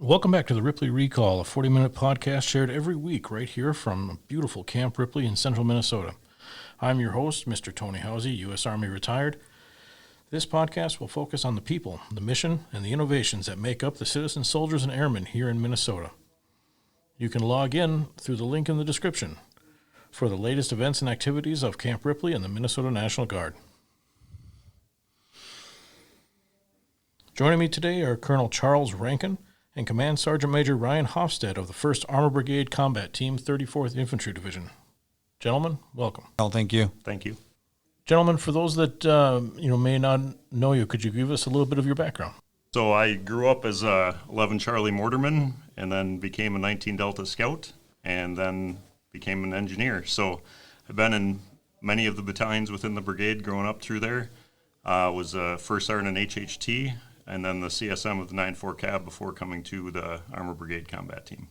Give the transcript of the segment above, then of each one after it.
Welcome back to the Ripley Recall, a 40-minute podcast shared every week right here from beautiful Camp Ripley in central Minnesota. I'm your host, Mr. Tony Housey, U.S. Army retired. This podcast will focus on the people, the mission, and the innovations that make up the citizen soldiers and airmen here in Minnesota. You can log in through the link in the description for the latest events and activities of Camp Ripley and the Minnesota National Guard. Joining me today are Colonel Charles Rankin and Command Sergeant Major Rian Hofstad of the 1st Armored Brigade Combat Team, 34th Infantry Division. Gentlemen, welcome. Well, thank you. Thank you. Gentlemen, for those that may not know you, could you give us a little bit of your background? So I grew up as a 11 Charlie Mortarman and then became a 19 Delta Scout and then became an engineer. So I've been in many of the battalions within the brigade growing up through there. Was a first sergeant in HHT and then the CSM of the 9-4 Cab before coming to the Armored Brigade Combat Team.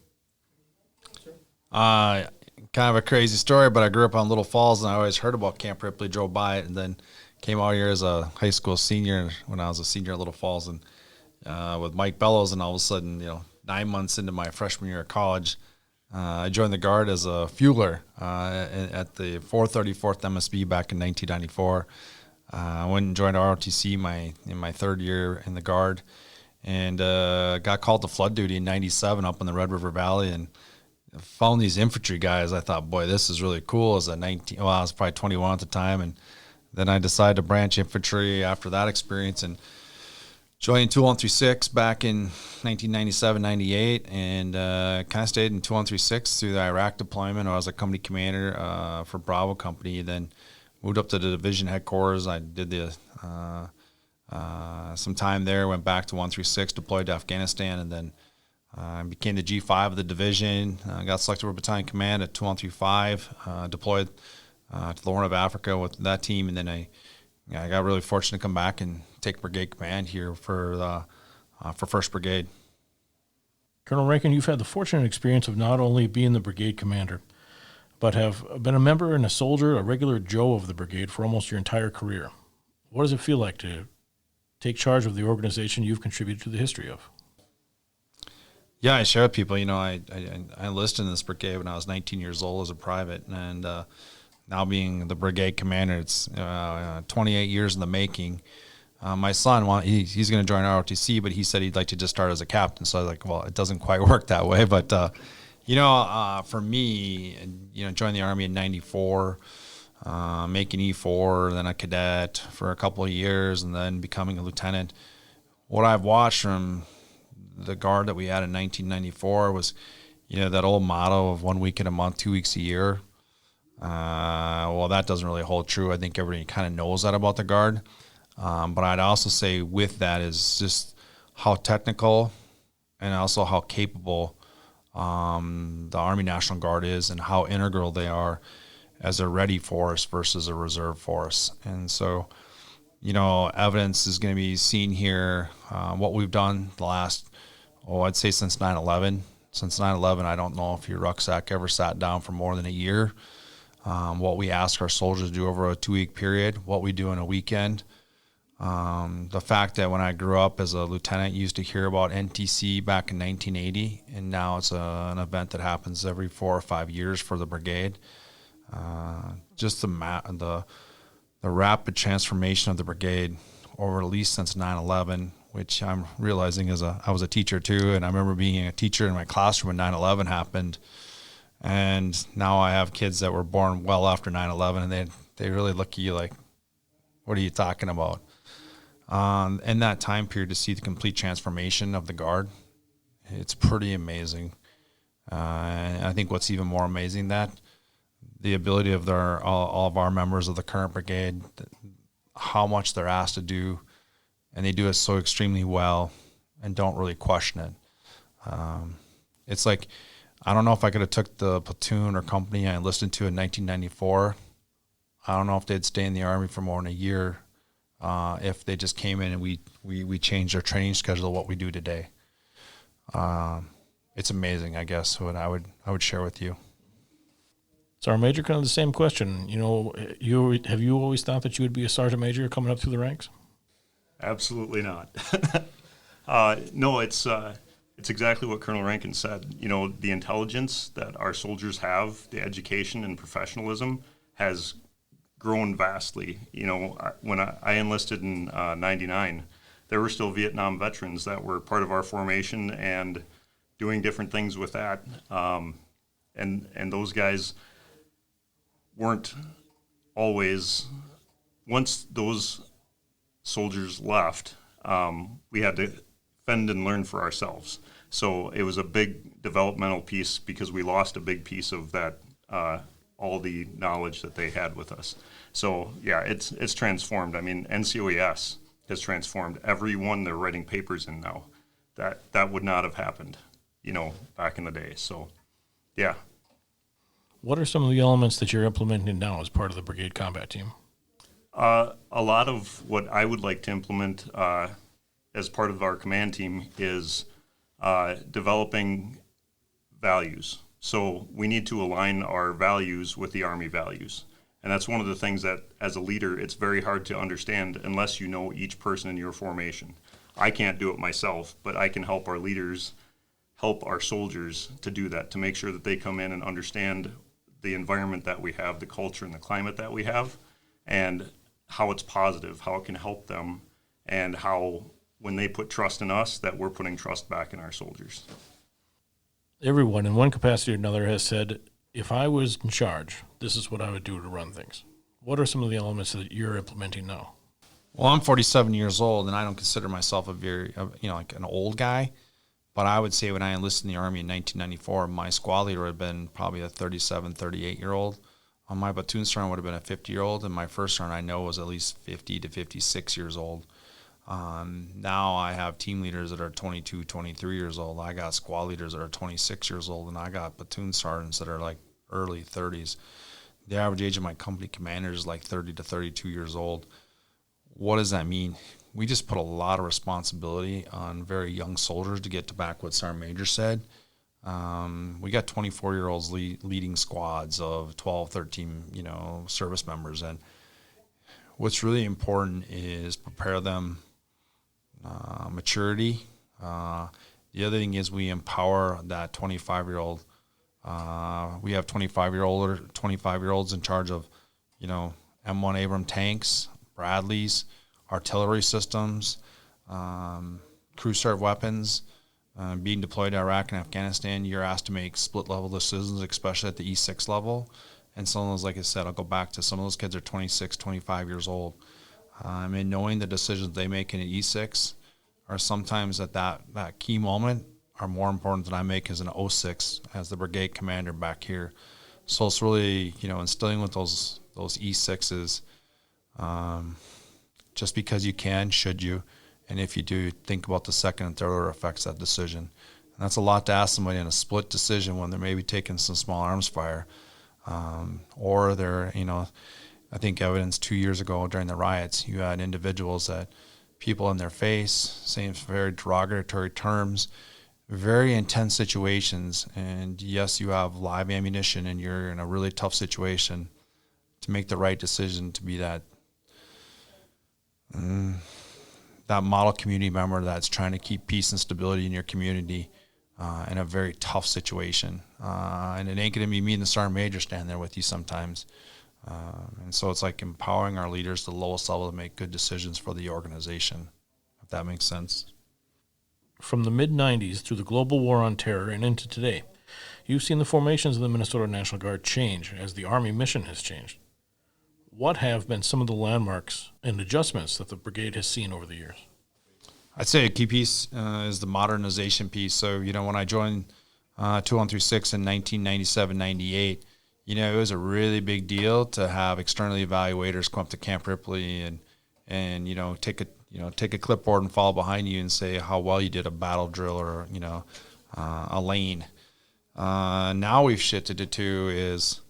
Kind of a crazy story, but I grew up on Little Falls, and I always heard about Camp Ripley, drove by it, and then came out here as a high school senior when I was a senior at Little Falls, and with Mike Bellows, and all of a sudden, 9 months into my freshman year of college, I joined the Guard as a fueler at the 434th MSB back in 1994. I went and joined ROTC in my third year in the Guard, and got called to flood duty in 97 up in the Red River Valley, and found these infantry guys. I thought, boy, this is really cool. I was probably 21 at the time, and then I decided to branch infantry after that experience and joined 2136 back in 1997-98, and kind of stayed in 2136 through the Iraq deployment. I was a company commander for Bravo Company, then moved up to the division headquarters. I did some time there, went back to 136, deployed to Afghanistan, and then became the G5 of the division. Got selected for battalion command at 2135, deployed to the Horn of Africa with that team, and then I got really fortunate to come back and take brigade command here for 1st Brigade. Colonel Rankin, you've had the fortunate experience of not only being the brigade commander, but have been a member and a soldier, a regular Joe of the brigade for almost your entire career. What does it feel like to take charge of the organization you've contributed to the history of? Yeah, I share with people. I enlisted in this brigade when I was 19 years old as a private, and now being the brigade commander, it's 28 years in the making. My son, he's going to join ROTC, but he said he'd like to just start as a captain. So I was like, well, it doesn't quite work that way. But, for me, joined the Army in 94, making E4, then a cadet for a couple of years, and then becoming a lieutenant. What I've watched from the Guard that we had in 1994 was, that old motto of 1 week in a month, 2 weeks a year. Well, that doesn't really hold true. I think everybody kind of knows that about the Guard. But I'd also say with that is just how technical and also how capable the Army National Guard is, and how integral they are as a ready force versus a reserve force. And so, evidence is going to be seen here, what we've done the last, I'd say since 9/11. Since 9/11, I don't know if your rucksack ever sat down for more than a year. What we ask our soldiers to do over a 2-week period, what we do in a weekend. The fact that when I grew up as a lieutenant, used to hear about NTC back in 1980, and now it's an event that happens every 4 or 5 years for the brigade. Just the rapid transformation of the brigade over at least since 9/11, which I'm realizing I was a teacher too, and I remember being a teacher in my classroom when 9/11 happened, and now I have kids that were born well after 9/11, and they really look at you like, what are you talking about? In that time period, to see the complete transformation of the Guard, it's pretty amazing. And I think what's even more amazing, that the ability of all of our members of the current brigade, how much they're asked to do, and they do it so extremely well and don't really question it. It's like, I don't know if I could have took the platoon or company I enlisted to in 1994. I don't know if they'd stay in the Army for more than a year if they just came in and we changed our training schedule to what we do today. It's amazing, I guess, what I would share with you. So our major, kind of the same question. Have you always thought that you would be a sergeant major coming up through the ranks? Absolutely not. No, it's It's exactly what Colonel Rankin said. You know, the intelligence that our soldiers have, the education and professionalism has grown vastly. You know, when I enlisted in '99, there were still Vietnam veterans that were part of our formation and doing different things with that. And those guys weren't always, once those soldiers left, we had to fend and learn for ourselves. So it was a big developmental piece because we lost a big piece of that, all the knowledge that they had with us. So yeah, it's transformed. I mean, NCOES has transformed everyone they're writing papers in now. That would not have happened, you know, back in the day. So yeah. What are some of the elements that you're implementing now as part of the Brigade Combat Team? A lot of what I would like to implement as part of our command team is developing values. So we need to align our values with the Army values. And that's one of the things that, as a leader, it's very hard to understand unless you know each person in your formation. I can't do it myself, but I can help our leaders, help our soldiers to do that, to make sure that they come in and understand the environment that we have, the culture and the climate that we have, and how it's positive, how it can help them, and how when they put trust in us, that we're putting trust back in our soldiers. Everyone, in one capacity or another, has said, if I was in charge, this is what I would do to run things. What are some of the elements that you're implementing now? Well, I'm 47 years old, and I don't consider myself like an old guy. But I would say when I enlisted in the Army in 1994, my squad leader would have been probably a 37, 38-year-old. My platoon sergeant would have been a 50-year-old, and my first sergeant I know was at least 50 to 56 years old. Now I have team leaders that are 22, 23 years old. I got squad leaders that are 26 years old, and I got platoon sergeants that are like early 30s. The average age of my company commanders is like 30 to 32 years old. What does that mean? We just put a lot of responsibility on very young soldiers to get to back what Sergeant Major said. We got 24-year-olds leading squads of 12, 13, service members. And what's really important is prepare them maturity. The other thing is we empower that 25-year-old. We have 25-year-olds in charge of, M1 Abrams tanks, Bradleys, artillery systems, crew-served weapons. Being deployed to Iraq and Afghanistan, you're asked to make split-level decisions, especially at the E6 level. And some of those, like I said, I'll go back to some of those kids are 26, 25 years old. And knowing the decisions they make in an E6 are sometimes at that key moment are more important than I make as an 06 as the brigade commander back here. So it's really, instilling with those E6s, just because you can, should you, and if you do, think about the second and third order effects of that decision. And that's a lot to ask somebody in a split decision when they're maybe taking some small arms fire, or they're, I think evidence 2 years ago during the riots, you had individuals that people in their face saying very derogatory terms, very intense situations, and yes, you have live ammunition and you're in a really tough situation to make the right decision to be that model community member that's trying to keep peace and stability in your community in a very tough situation. And it ain't going to be me and the sergeant major standing there with you sometimes. And so it's like empowering our leaders to the lowest level to make good decisions for the organization, if that makes sense. From the mid-'90s through the global war on terror and into today, you've seen the formations of the Minnesota National Guard change as the Army mission has changed. What have been some of the landmarks and adjustments that the brigade has seen over the years? I'd say a key piece is the modernization piece. So, when I joined 2136 in 1997-98, it was a really big deal to have external evaluators come up to Camp Ripley and take a clipboard and follow behind you and say how well you did a battle drill or a lane. Now we've shifted it to is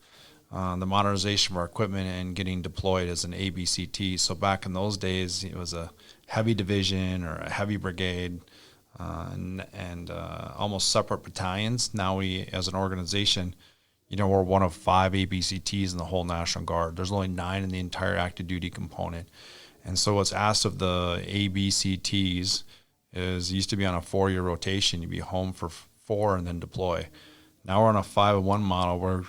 the modernization of our equipment and getting deployed as an ABCT. So back in those days, it was a heavy division or a heavy brigade and almost separate battalions. Now we, as an organization, we're one of 5 ABCTs in the whole National Guard. There's only 9 in the entire active duty component. And so what's asked of the ABCTs is used to be on a 4-year rotation. You'd be home for 4 and then deploy. Now we're on a 5-1 model where,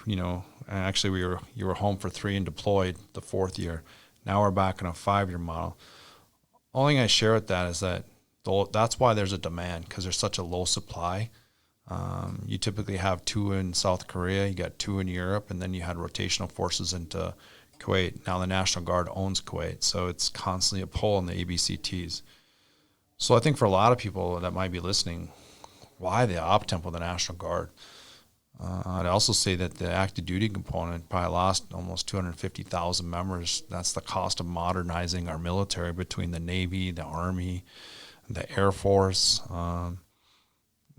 actually you were home for 3 and deployed the 4th year. Now we're back in a 5-year model. Only thing I share with that is that that's why there's a demand, because there's such a low supply. You typically have 2 in South Korea, you got 2 in Europe, and then you had rotational forces into Kuwait. Now the National Guard owns Kuwait, so it's constantly a pull on the ABCTs. So I think for a lot of people that might be listening, why the op-tempo of the National Guard? I'd also say that the active duty component probably lost almost 250,000 members. That's the cost of modernizing our military between the Navy, the Army, the Air Force.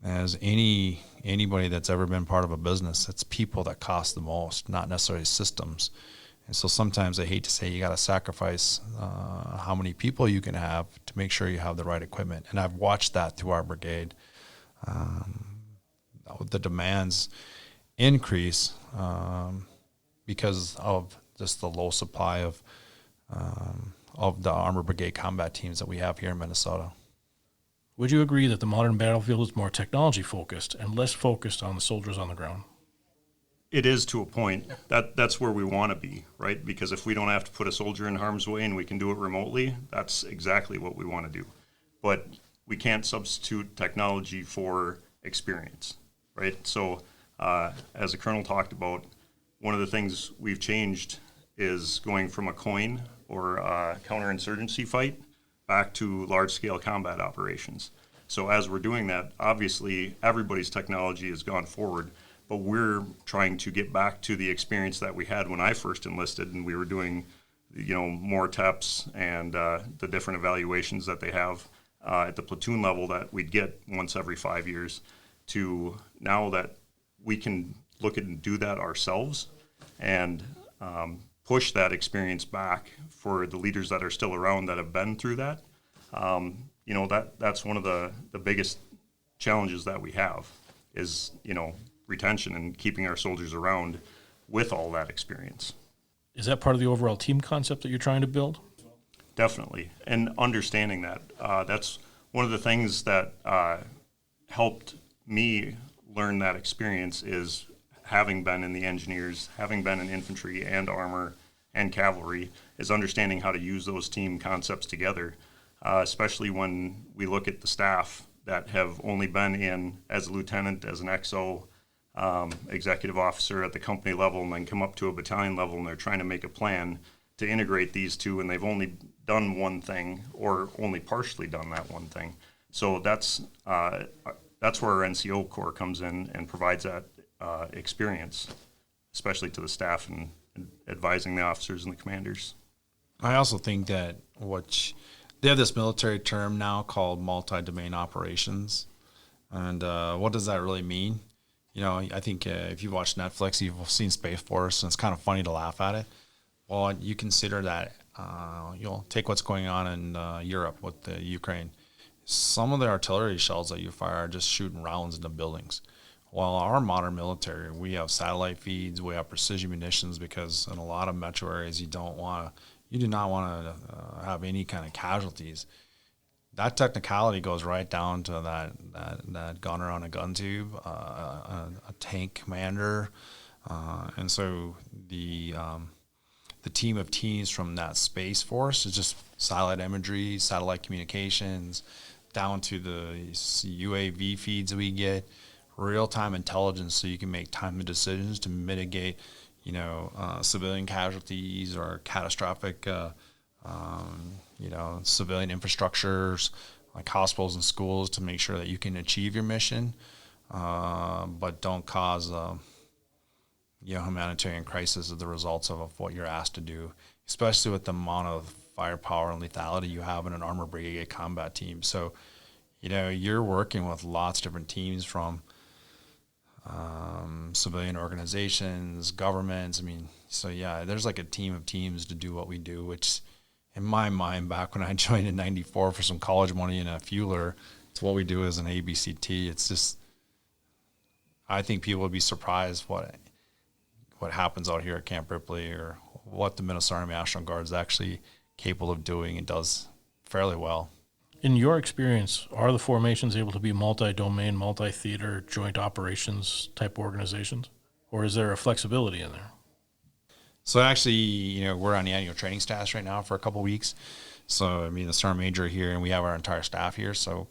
As anybody that's ever been part of a business, it's people that cost the most, not necessarily systems. And so sometimes I hate to say you got to sacrifice how many people you can have to make sure you have the right equipment. And I've watched that through our brigade. The demands increase because of just the low supply of the Armored Brigade Combat Teams that we have here in Minnesota. Would you agree that the modern battlefield is more technology focused and less focused on the soldiers on the ground? It is, to a point. That's where we want to be, right? Because if we don't have to put a soldier in harm's way and we can do it remotely, that's exactly what we want to do. But we can't substitute technology for experience, right? So as the colonel talked about, one of the things we've changed is going from a coin or a counterinsurgency fight back to large-scale combat operations. So as we're doing that, obviously everybody's technology has gone forward, but we're trying to get back to the experience that we had when I first enlisted, and we were doing, more TEPs and the different evaluations that they have at the platoon level that we'd get once every 5 years, to now that we can look at and do that ourselves and push that experience back for the leaders that are still around that have been through that. That's one of the biggest challenges that we have is, retention and keeping our soldiers around with all that experience. Is that part of the overall team concept that you're trying to build? Definitely. And understanding that. That's one of the things that helped me learn that experience is having been in the engineers, having been in infantry and armor and cavalry, is understanding how to use those team concepts together, especially when we look at the staff that have only been in as a lieutenant, as an XO, executive officer at the company level, and then come up to a battalion level, and they're trying to make a plan to integrate these two, and they've only done one thing or only partially done that one thing. So that's where our NCO Corps comes in and provides that experience, especially to the staff and advising the officers and the commanders. I also think that they have this military term now called multi-domain operations. And what does that really mean? I think if you've watched Netflix, you've seen Space Force, and it's kind of funny to laugh at it. Well, you consider that, you'll take what's going on in Europe with the Ukraine. Some of the artillery shells that you fire are just shooting rounds into buildings. While our modern military, we have satellite feeds, we have precision munitions, because in a lot of metro areas you do not want to have any kind of casualties. That technicality goes right down to that gunner on a gun tube, a tank commander, and so the team of teams from that Space Force is just satellite imagery, satellite communications, down to the UAV feeds we get, real-time intelligence, so you can make timely decisions to mitigate, civilian casualties or catastrophic, civilian infrastructures like hospitals and schools, to make sure that you can achieve your mission, but don't cause humanitarian crisis as the results of what you're asked to do, especially with the amount of firepower and lethality you have in an Armored Brigade Combat Team. So, you're working with lots of different teams from civilian organizations, governments. There's like a team of teams to do what we do, which in my mind, back when I joined in 94 for some college money and a fueler, it's what we do as an ABCT. It's just, I think people would be surprised what happens out here at Camp Ripley, or what the Minnesota Army National Guard is actually capable of doing and does fairly well. In your experience, are the formations able to be multi-domain, multi-theater, joint operations type organizations? Or is there a flexibility in there? So actually, we're on the annual training status right now for a couple of weeks. So, the sergeant major here, and we have our entire staff here. So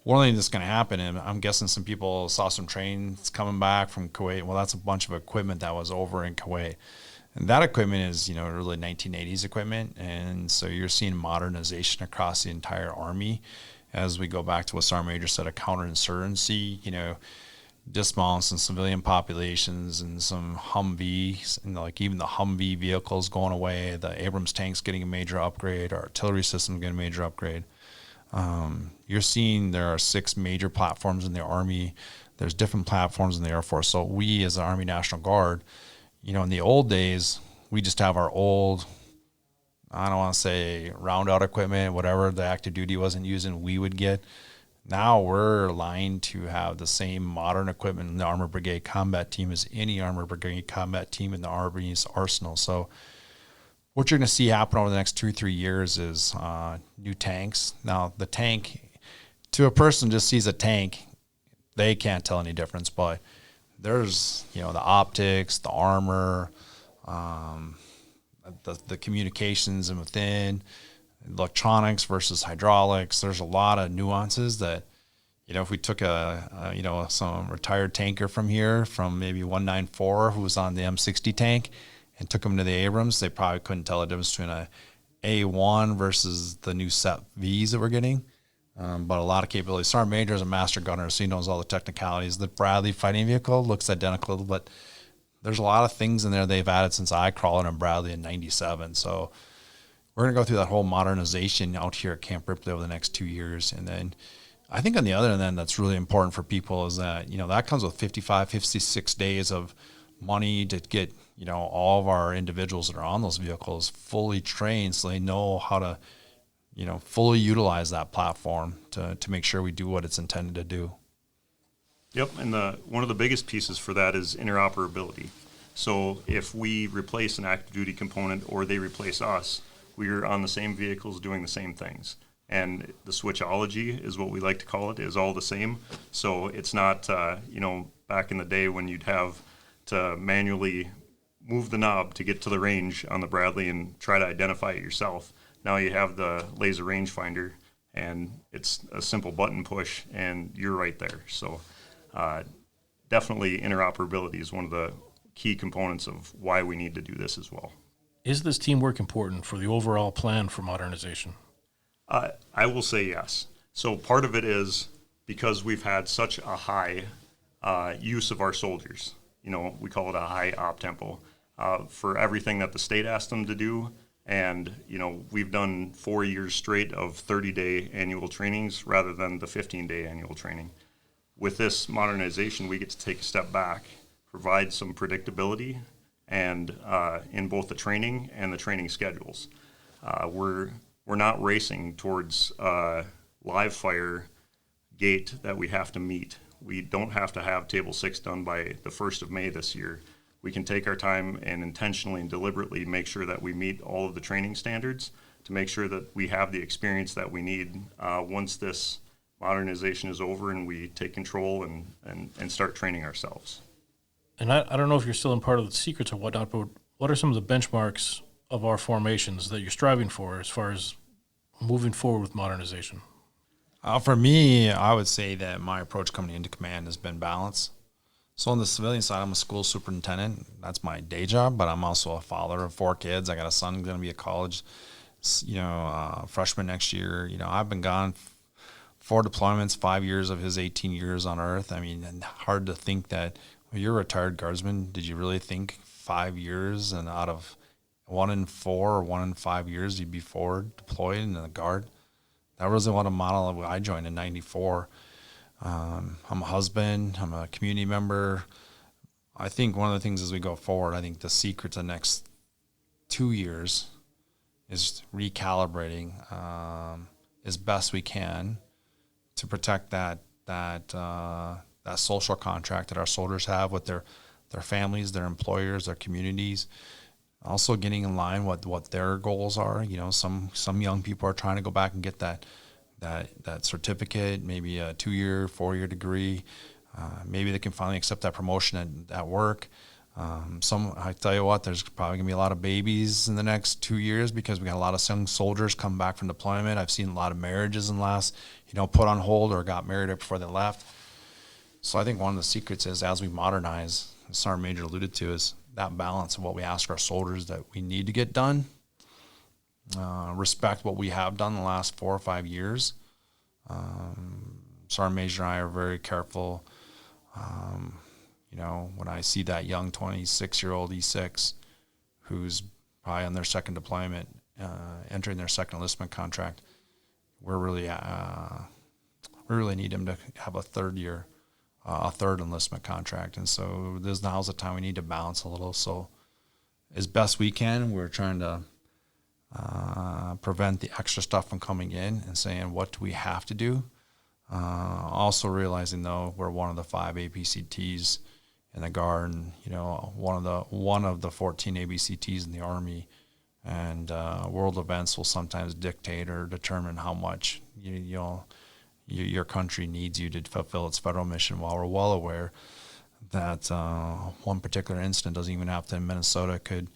one thing that's going to happen, and I'm guessing some people saw some trains coming back from Kuwait. Well, that's a bunch of equipment that was over in Kuwait. And that equipment is, really 1980s equipment. And so you're seeing modernization across the entire Army as we go back to what Sergeant Major said, a counterinsurgency, dismounts and civilian populations and some Humvees, and like even the Humvee vehicles going away, the Abrams tanks getting a major upgrade, our artillery system getting a major upgrade. You're seeing there are 6 major platforms in the Army. There's different platforms in the Air Force. So we as the Army National Guard, in the old days, we just have our old, I don't want to say round out equipment, whatever the active duty wasn't using, we would get. Now we're aligned to have the same modern equipment in the Armored Brigade Combat Team as any Armored Brigade Combat Team in the Army's arsenal. So what you're going to see happen over the next 2-3 years is new tanks. Now, the tank, to a person just sees a tank, they can't tell any difference, but there's, the optics, the armor, the communications and within, electronics versus hydraulics. There's a lot of nuances that, if we took some retired tanker from here, from maybe 194 who was on the M60 tank, and took them to the Abrams, they probably couldn't tell the difference between a A1 versus the new set Vs that we're getting. But a lot of capabilities. Sergeant Major is a master gunner, so he knows all the technicalities. The Bradley fighting vehicle looks identical, but there's a lot of things in there they've added since I crawled in Bradley in 97. So we're going to go through that whole modernization out here at Camp Ripley over the next 2 years. And then I think on the other end that's really important for people is that, that comes with 55, 56 days of money to get, all of our individuals that are on those vehicles fully trained so they know how to, fully utilize that platform to make sure we do what it's intended to do. Yep, and one of the biggest pieces for that is interoperability. So if we replace an active duty component or they replace us, we're on the same vehicles doing the same things. And the switchology is what we like to call it, is all the same. So it's not, back in the day when you'd have to manually move the knob to get to the range on the Bradley and try to identify it yourself. Now you have the laser rangefinder, and it's a simple button push, and you're right there. So definitely interoperability is one of the key components of why we need to do this as well. Is this teamwork important for the overall plan for modernization? I will say yes. So part of it is because we've had such a high use of our soldiers. We call it a high op tempo for everything that the state asked them to do. And, we've done 4 years straight of 30-day annual trainings rather than the 15-day annual training. With this modernization, we get to take a step back, provide some predictability, and in both the training and the training schedules. We're not racing towards live fire gate that we have to meet. We don't have to have Table 6 done by the 1st of May this year. We can take our time and intentionally and deliberately make sure that we meet all of the training standards to make sure that we have the experience that we need once this modernization is over and we take control and start training ourselves. And I don't know if you're still in part of the secrets or whatnot, but what are some of the benchmarks of our formations that you're striving for as far as moving forward with modernization? For me, I would say that my approach coming into command has been balance. So on the civilian side, I'm a school superintendent. That's my day job, but I'm also a father of 4 kids. I got a son who's going to be at college, freshman next year. I've been gone 4 deployments, 5 years of his 18 years on Earth. And hard to think that when you're a retired guardsman, did you really think 5 years and out of 1 in 4 or 1 in 5 years you'd be forward deployed in the Guard? That wasn't what a model I joined in 94. I'm a husband. I'm a community member. I think one of the things as we go forward, I think the secret to the next 2 years is recalibrating as best we can to protect that social contract that our soldiers have with their families, their employers, their communities. Also getting in line with what their goals are. Some young people are trying to go back and get that that certificate, maybe a 2-year, 4-year degree. Maybe they can finally accept that promotion at work. I tell you what, there's probably gonna be a lot of babies in the next 2 years because we got a lot of young soldiers come back from deployment. I've seen a lot of marriages in the last, put on hold or got married right before they left. So I think one of the secrets is, as we modernize, as Sergeant Major alluded to, is that balance of what we ask our soldiers that we need to get done. Respect what we have done the last 4 or 5 years. Sergeant Major and I are very careful. When I see that young 26-year-old E6 who's probably on their second deployment, entering their second enlistment contract, we really need him to have a third enlistment contract. And so now's the time we need to balance a little. So as best we can, we're trying to prevent the extra stuff from coming in and saying, what do we have to do? Also realizing, though, we're one of the 5 ABCTs in the Guard, and one of the 14 ABCTs in the Army, and world events will sometimes dictate or determine how much your country needs you to fulfill its federal mission. While we're well aware that one particular incident doesn't even have to in Minnesota could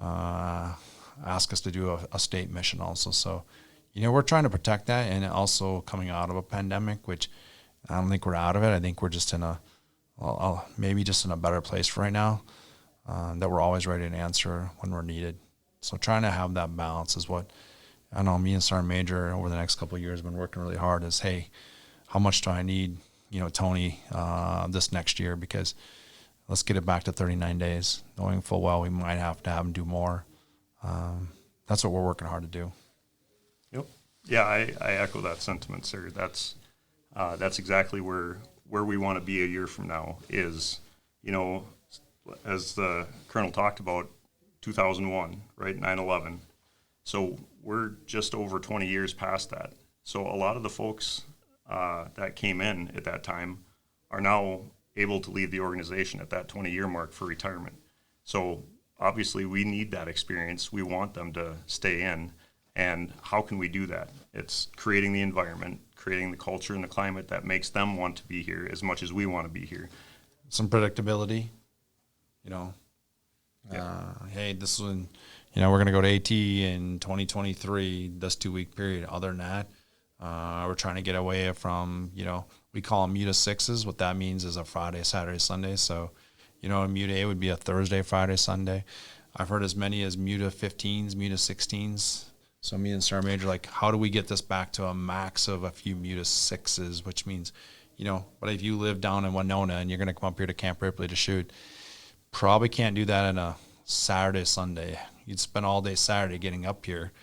ask us to do a state mission also. So, we're trying to protect that, and also coming out of a pandemic, which I don't think we're out of it. I think we're just maybe just in a better place for right now, that we're always ready to answer when we're needed. So trying to have that balance is what I know me and Sergeant Major over the next couple of years have been working really hard is, hey, how much do I need, Tony, this next year? Because let's get it back to 39 days, knowing full well we might have to have him do more. That's what we're working hard to do. Yep. Yeah, I echo that sentiment, sir. That's exactly where we want to be a year from now is, as the Colonel talked about, 2001, right, 9/11. So we're just over 20 years past that. So a lot of the folks that came in at that time are now able to leave the organization at that 20-year mark for retirement. So obviously we need that experience. We want them to stay in. And how can we do that? It's creating the environment, creating the culture and the climate that makes them want to be here as much as we want to be here. Some predictability, hey, this one, we're going to go to AT in 2023, this 2-week period. Other than that, we're trying to get away from, we call them MUTA 6s. What that means is a Friday, Saturday, Sunday. So, a MUTA A would be a Thursday, Friday, Sunday. I've heard as many as MUTA 15s, MUTA 16s. So me and Sergeant Major, how do we get this back to a max of a few MUTA 6s, which means, but if you live down in Winona and you're going to come up here to Camp Ripley to shoot, probably can't do that on a Saturday, Sunday. You'd spend all day Saturday getting up here.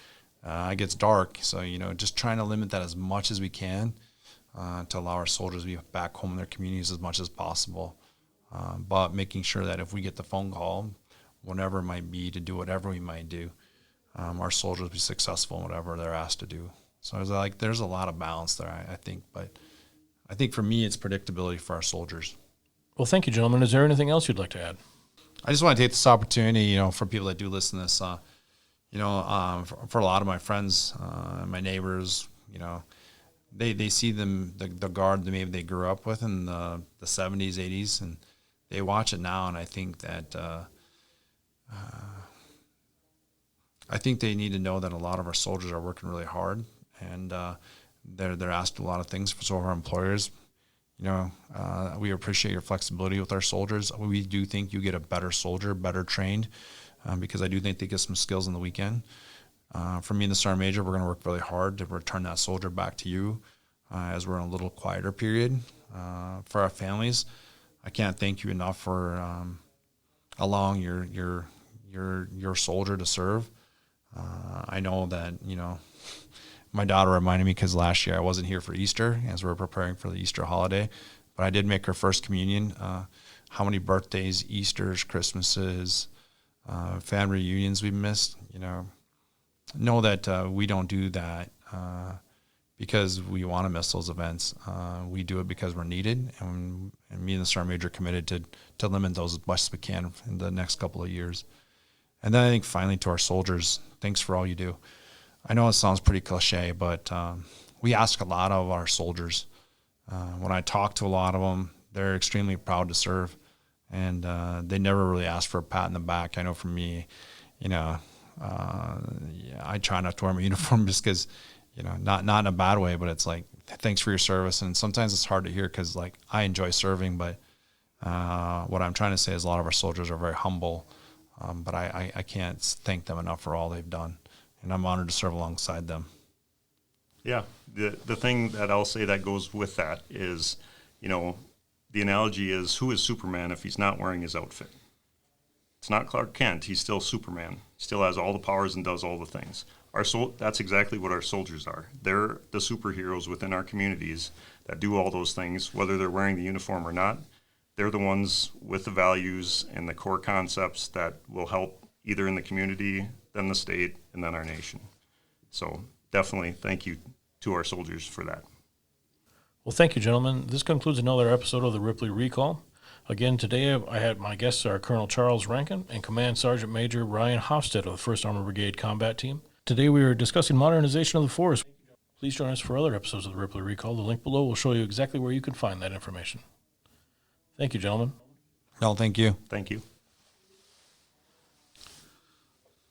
It gets dark. So, just trying to limit that as much as we can to allow our soldiers to be back home in their communities as much as possible. But making sure that if we get the phone call, whenever it might be, to do whatever we might do, our soldiers will be successful in whatever they're asked to do. So there's a lot of balance there, I think. But I think for me, it's predictability for our soldiers. Well, thank you, gentlemen. Is there anything else you'd like to add? I just want to take this opportunity, for people that do listen to this, for a lot of my friends, my neighbors, they see the Guard that maybe they grew up with in the 70s, 80s, and they watch it now, and I think that I think they need to know that a lot of our soldiers are working really hard, and they're asked a lot of things. So our employers, we appreciate your flexibility with our soldiers. We do think you get a better soldier, better trained, because I do think they get some skills on the weekend. For me and the Sergeant Major, we're going to work really hard to return that soldier back to you as we're in a little quieter period. For our families, I can't thank you enough for allowing your soldier to serve. I know that, my daughter reminded me, because last year I wasn't here for Easter as we were preparing for the Easter holiday, but I did make her first communion. How many birthdays, Easters, Christmases, family reunions we missed, know that we don't do that because we want to miss those events. We do it because we're needed, and me and the Sergeant Major are committed to limit those as much as we can in the next couple of years. And then I think finally to our soldiers, thanks for all you do. I know it sounds pretty cliche, but we ask a lot of our soldiers. When I talk to a lot of them, they're extremely proud to serve, and they never really ask for a pat in the back. I know for me, yeah, I try not to wear my uniform just because, not in a bad way, but it's like, thanks for your service. And sometimes it's hard to hear because, like, I enjoy serving, but what I'm trying to say is a lot of our soldiers are very humble, but I can't thank them enough for all they've done, and I'm honored to serve alongside them. Yeah, the thing that I'll say that goes with that is, the analogy is, who is Superman if he's not wearing his outfit? It's not Clark Kent. He's still Superman. He still has all the powers and does all the things. That's exactly what our soldiers are. They're the superheroes within our communities that do all those things, whether they're wearing the uniform or not. They're the ones with the values and the core concepts that will help either in the community, then the state, and then our nation. So definitely thank you to our soldiers for that. Well, thank you, gentlemen. This concludes another episode of the Ripley Recall. Again, today I had my guests are Colonel Charles Rankin and Command Sergeant Major Rian Hofstad of the 1st Armored Brigade Combat Team. Today we are discussing modernization of the force. Please join us for other episodes of the Ripley Recall. The link below will show you exactly where you can find that information. Thank you, gentlemen. No, thank you. Thank you.